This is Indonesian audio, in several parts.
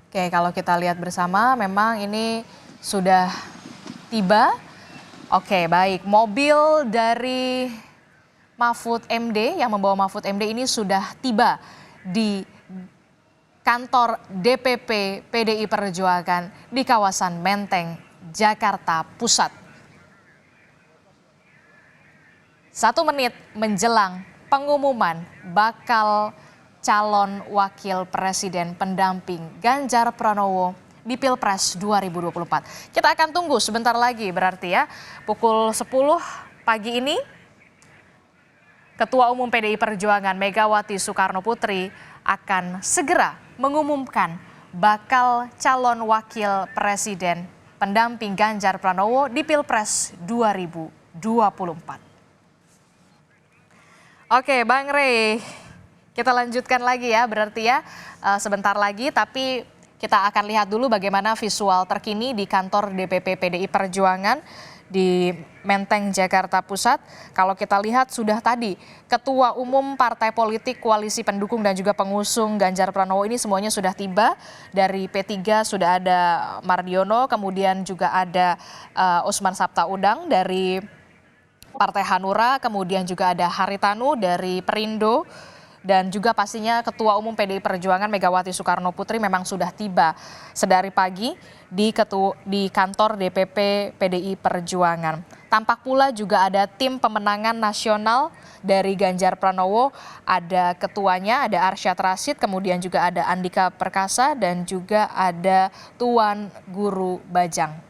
Oke, kalau kita lihat bersama memang ini sudah tiba. Oke, baik. Mobil dari Mahfud MD yang membawa Mahfud MD ini sudah tiba di kantor DPP PDI Perjuangan di kawasan Menteng, Jakarta Pusat. 1 menit menjelang pengumuman bakal calon wakil presiden pendamping Ganjar Pranowo di Pilpres 2024. Kita akan tunggu sebentar lagi berarti ya, pukul 10 pagi ini Ketua Umum PDI Perjuangan Megawati Soekarno Putri akan segera mengumumkan bakal calon wakil presiden pendamping Ganjar Pranowo di Pilpres 2024. Oke, Bang Rey, kita lanjutkan lagi ya berarti ya sebentar lagi, tapi kita akan lihat dulu bagaimana visual terkini di kantor DPP PDI Perjuangan di Menteng, Jakarta Pusat. Kalau kita lihat sudah tadi Ketua Umum Partai Politik Koalisi Pendukung dan juga pengusung Ganjar Pranowo ini semuanya sudah tiba. Dari P3 sudah ada Mardiono, kemudian juga ada Usman Sabtaudang dari Partai Hanura, kemudian juga ada Haritanu dari Perindo, dan juga pastinya Ketua Umum PDI Perjuangan Megawati Soekarno Putri memang sudah tiba sedari pagi di kantor DPP PDI Perjuangan. Tampak pula juga ada tim pemenangan nasional dari Ganjar Pranowo, ada ketuanya, ada Arsyad Rashid, kemudian juga ada Andika Perkasa, dan juga ada Tuan Guru Bajang.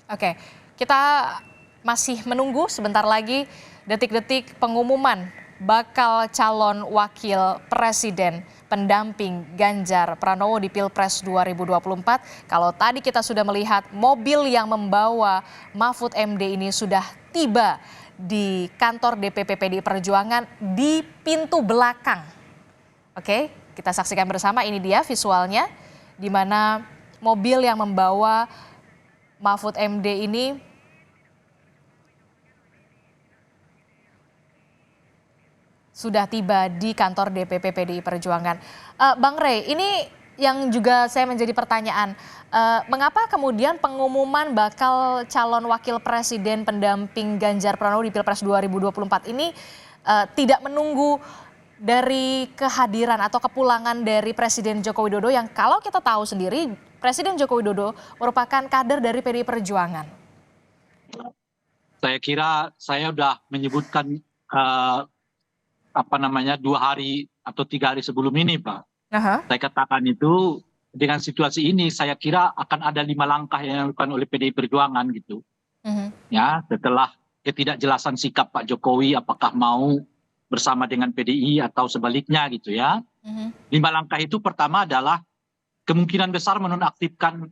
Oke, kita masih menunggu sebentar lagi detik-detik pengumuman bakal calon wakil presiden pendamping Ganjar Pranowo di Pilpres 2024. Kalau tadi kita sudah melihat mobil yang membawa Mahfud MD ini sudah tiba di kantor DPP PDI Perjuangan di pintu belakang. Oke, kita saksikan bersama, ini dia visualnya di mana mobil yang membawa Mahfud MD ini sudah tiba di kantor DPP PDI Perjuangan. Bang Rey, ini yang juga saya menjadi pertanyaan, mengapa kemudian pengumuman bakal calon wakil presiden pendamping Ganjar Pranowo di Pilpres 2024 ini tidak menunggu dari kehadiran atau kepulangan dari Presiden Joko Widodo, yang kalau kita tahu sendiri Presiden Joko Widodo merupakan kader dari PDI Perjuangan? Saya kira saya sudah menyebutkan 2 hari atau 3 hari sebelum ini, Pak. Saya katakan itu dengan situasi ini saya kira akan ada 5 langkah yang dilakukan oleh PDI Perjuangan gitu. Ya, setelah ketidakjelasan sikap Pak Jokowi apakah mau bersama dengan PDI atau sebaliknya gitu ya. 5 langkah itu pertama adalah kemungkinan besar menonaktifkan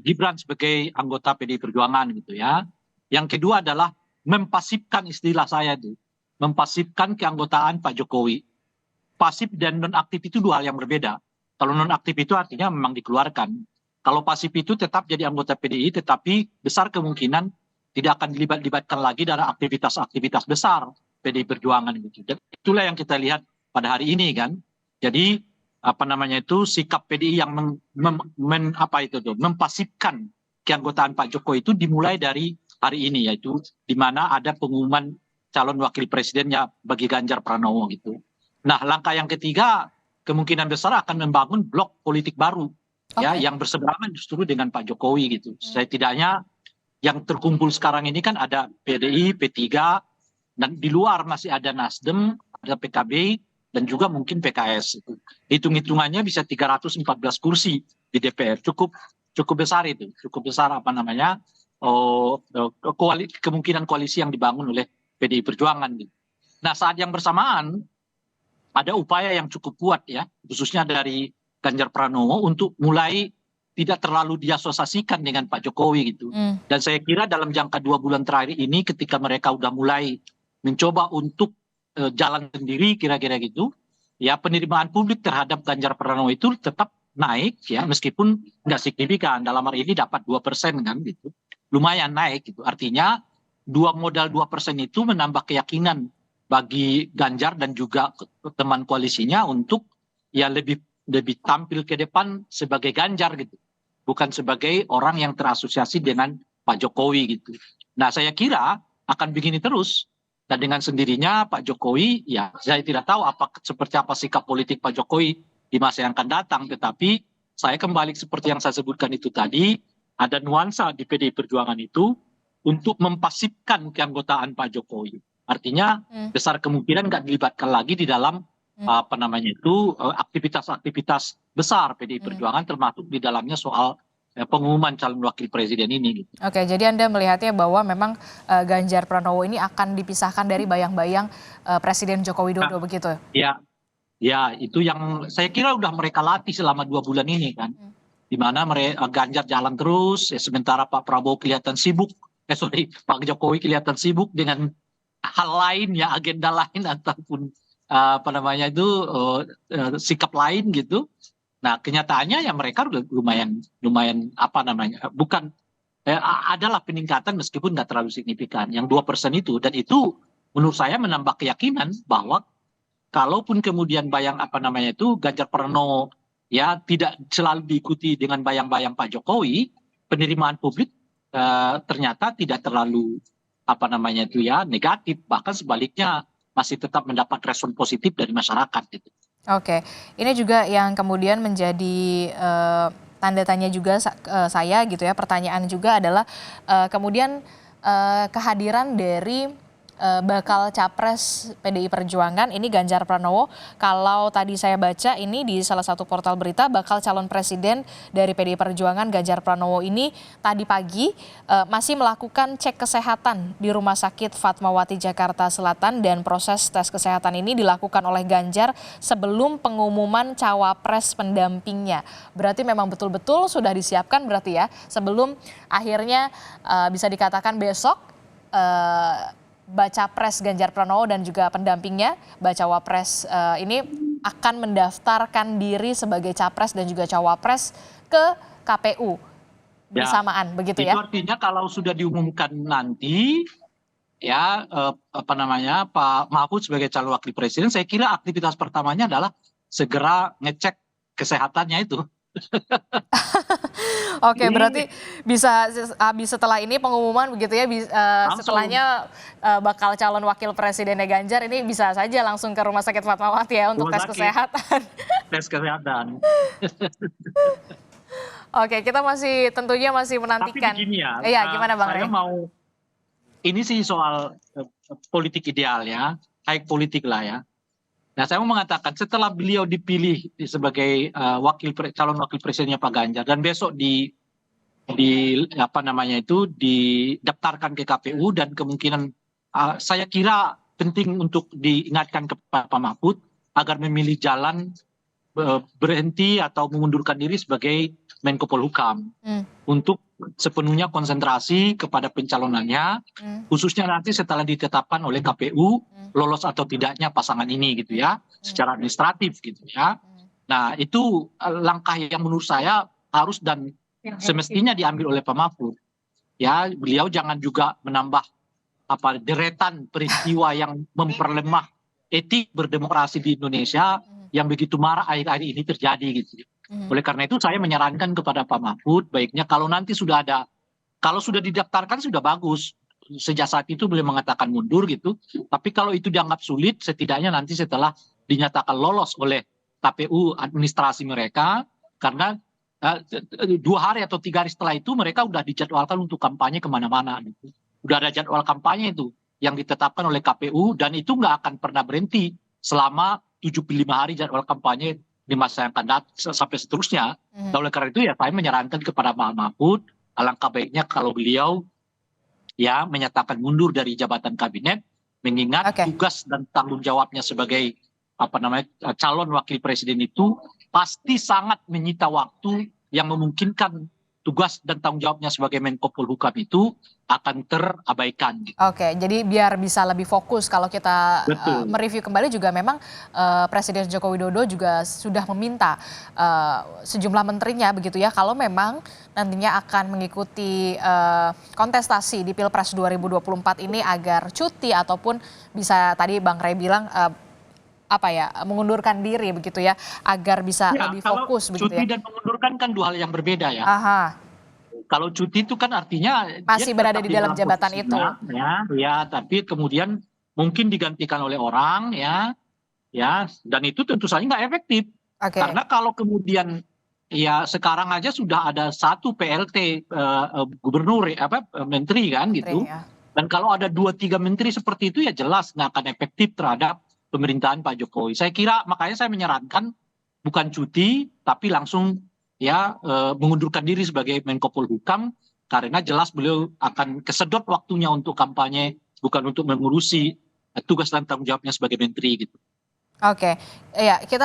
Gibran sebagai anggota PDI Perjuangan gitu ya. Yang kedua adalah mempasifkan, istilah saya itu, mempasifkan keanggotaan Pak Jokowi. Pasif dan nonaktif itu 2 hal yang berbeda. Kalau nonaktif itu artinya memang dikeluarkan. Kalau pasif itu tetap jadi anggota PDI, tetapi besar kemungkinan tidak akan dilibatkan lagi dalam aktivitas-aktivitas besar PDI Perjuangan gitu. Dan itulah yang kita lihat pada hari ini kan. Jadi sikap PDI yang mempasifkan keanggotaan Pak Jokowi itu dimulai dari hari ini, yaitu di mana ada pengumuman calon wakil presidennya bagi Ganjar Pranowo gitu. Nah, langkah yang ketiga kemungkinan besar akan membangun blok politik baru ya, yang berseberangan justru dengan Pak Jokowi gitu. Setidaknya yang terkumpul sekarang ini kan ada PDI, P3, dan di luar masih ada Nasdem, ada PKB, dan juga mungkin PKS. Hitung-hitungannya bisa 314 kursi di DPR. Cukup besar itu, cukup besar kemungkinan koalisi yang dibangun oleh PDI Perjuangan. Nah, saat yang bersamaan ada upaya yang cukup kuat ya, khususnya dari Ganjar Pranowo untuk mulai tidak terlalu diasosiasikan dengan Pak Jokowi gitu. Dan saya kira dalam jangka 2 bulan terakhir ini ketika mereka udah mulai mencoba untuk jalan sendiri kira-kira gitu, ya penerimaan publik terhadap Ganjar Pranowo itu tetap naik ya, meskipun nggak signifikan. Dalam hari ini dapat 2% kan gitu, lumayan naik gitu. Artinya modal 2% itu menambah keyakinan bagi Ganjar dan juga teman koalisinya untuk ya lebih tampil ke depan sebagai Ganjar gitu, bukan sebagai orang yang terasosiasi dengan Pak Jokowi gitu. Nah, saya kira akan begini terus. Dan dengan sendirinya Pak Jokowi, ya saya tidak tahu seperti apa sikap politik Pak Jokowi di masa yang akan datang. Tetapi saya kembali seperti yang saya sebutkan itu tadi, ada nuansa di PDI Perjuangan itu untuk mempasifkan keanggotaan Pak Jokowi. Artinya besar kemungkinan nggak dilibatkan lagi di dalam apa namanya itu aktivitas-aktivitas besar PDI Perjuangan, termasuk di dalamnya soal pengumuman calon wakil presiden ini. Gitu. Oke, jadi Anda melihatnya bahwa memang Ganjar Pranowo ini akan dipisahkan dari bayang-bayang Presiden Joko Widodo begitu? Ya, ya itu yang saya kira udah mereka latih selama 2 bulan ini kan, di mana Ganjar jalan terus, sementara Pak Prabowo kelihatan sibuk, Pak Jokowi kelihatan sibuk dengan hal lain ya, agenda lain ataupun apa namanya itu sikap lain gitu. Nah, kenyataannya ya mereka lumayan apa namanya, bukan adalah peningkatan meskipun nggak terlalu signifikan, yang 2% itu, dan itu menurut saya menambah keyakinan bahwa kalaupun kemudian apa namanya itu Ganjar Pranowo ya tidak selalu diikuti dengan bayang-bayang Pak Jokowi, penerimaan publik ternyata tidak terlalu apa namanya itu ya negatif, bahkan sebaliknya masih tetap mendapat respon positif dari masyarakat gitu. Oke, ini juga yang kemudian menjadi tanda tanya juga saya gitu ya. Pertanyaan juga adalah kemudian kehadiran dari bakal capres PDI Perjuangan ini Ganjar Pranowo. Kalau tadi saya baca ini di salah satu portal berita, bakal calon presiden dari PDI Perjuangan Ganjar Pranowo ini tadi pagi masih melakukan cek kesehatan di Rumah Sakit Fatmawati Jakarta Selatan, dan proses tes kesehatan ini dilakukan oleh Ganjar sebelum pengumuman cawapres pendampingnya. Berarti memang betul-betul sudah disiapkan berarti ya, sebelum akhirnya bisa dikatakan besok Baca Pres Ganjar Pranowo dan juga pendampingnya Bacawa Pres ini akan mendaftarkan diri sebagai capres dan juga cawapres ke KPU bersamaan, begitu ya? Itu artinya kalau sudah diumumkan nanti ya apa namanya Pak Mahfud sebagai calon wakil presiden, saya kira aktivitas pertamanya adalah segera ngecek kesehatannya itu. Oke, berarti bisa habis setelah ini pengumuman begitu ya, setelahnya bakal calon wakil presidennya Ganjar ini bisa saja langsung ke Rumah Sakit Fatmawati ya untuk tes kesehatan. Tes kesehatan. Oke, kita tentunya masih menantikan. Tapi begini ya, iya, gimana Bang Rey? Ini sih soal politik ideal ya, high politik lah ya. Nah, saya mau mengatakan setelah beliau dipilih sebagai calon wakil presidennya Pak Ganjar dan besok apa namanya itu didaftarkan ke KPU, dan kemungkinan saya kira penting untuk diingatkan kepada Pak Mahfud agar memilih jalan berhenti atau mengundurkan diri sebagai Menko Polhukam untuk sepenuhnya konsentrasi kepada pencalonannya, khususnya nanti setelah ditetapkan oleh KPU lolos atau tidaknya pasangan ini gitu ya, secara administratif gitu ya. Nah, itu langkah yang menurut saya harus dan semestinya diambil oleh Pak Mahfud. Ya, beliau jangan juga menambah deretan peristiwa yang memperlemah etik berdemokrasi di Indonesia yang begitu marak akhir-akhir ini terjadi gitu. Oleh karena itu saya menyarankan kepada Pak Mahfud, baiknya kalau nanti kalau sudah didaftarkan sudah bagus. Sejak saat itu beliau mengatakan mundur gitu. Tapi kalau itu dianggap sulit, setidaknya nanti setelah dinyatakan lolos oleh KPU administrasi mereka, karena 2 hari atau 3 hari setelah itu mereka udah dijadwalkan untuk kampanye kemana-mana. Gitu. Udah ada jadwal kampanye itu yang ditetapkan oleh KPU, dan itu nggak akan pernah berhenti selama 75 hari jadwal kampanye di masa yang akan datang sampai seterusnya. Nah, oleh karena itu ya saya menyarankan kepada Pak Mahfud, alangkah baiknya kalau beliau ya menyatakan mundur dari jabatan kabinet, mengingat tugas dan tanggung jawabnya sebagai calon wakil presiden itu pasti sangat menyita waktu yang memungkinkan tugas dan tanggung jawabnya sebagai Menko Polhukam itu akan terabaikan gitu. Oke, jadi biar bisa lebih fokus kalau kita Betul. mereview kembali juga memang Presiden Joko Widodo juga sudah meminta sejumlah menterinya begitu ya kalau memang nantinya akan mengikuti kontestasi di Pilpres 2024 ini agar cuti ataupun bisa tadi Bang Rey bilang mengundurkan diri begitu ya agar bisa Ya, lebih kalau fokus begitu cuti ya. dan mengundurkan kan dua hal yang berbeda ya. Aha, Kalau cuti itu kan artinya dia masih berada tetap di di dalam dalam jabatan itu. posisinya, ya, tapi kemudian mungkin digantikan oleh orang, ya, dan itu tentu saja nggak efektif. Oke, Karena kalau kemudian ya sekarang aja sudah ada satu PLT gubernur menteri kan menteri gitu. ya. Dan kalau ada 2-3 menteri seperti itu ya jelas nggak akan efektif terhadap pemerintahan Pak Jokowi. Saya kira makanya saya menyarankan bukan cuti tapi langsung ya mengundurkan diri sebagai Menko Polhukam karena jelas beliau akan kesedot waktunya untuk kampanye bukan untuk mengurusi tugas dan tanggung jawabnya sebagai menteri gitu. Oke, ya kita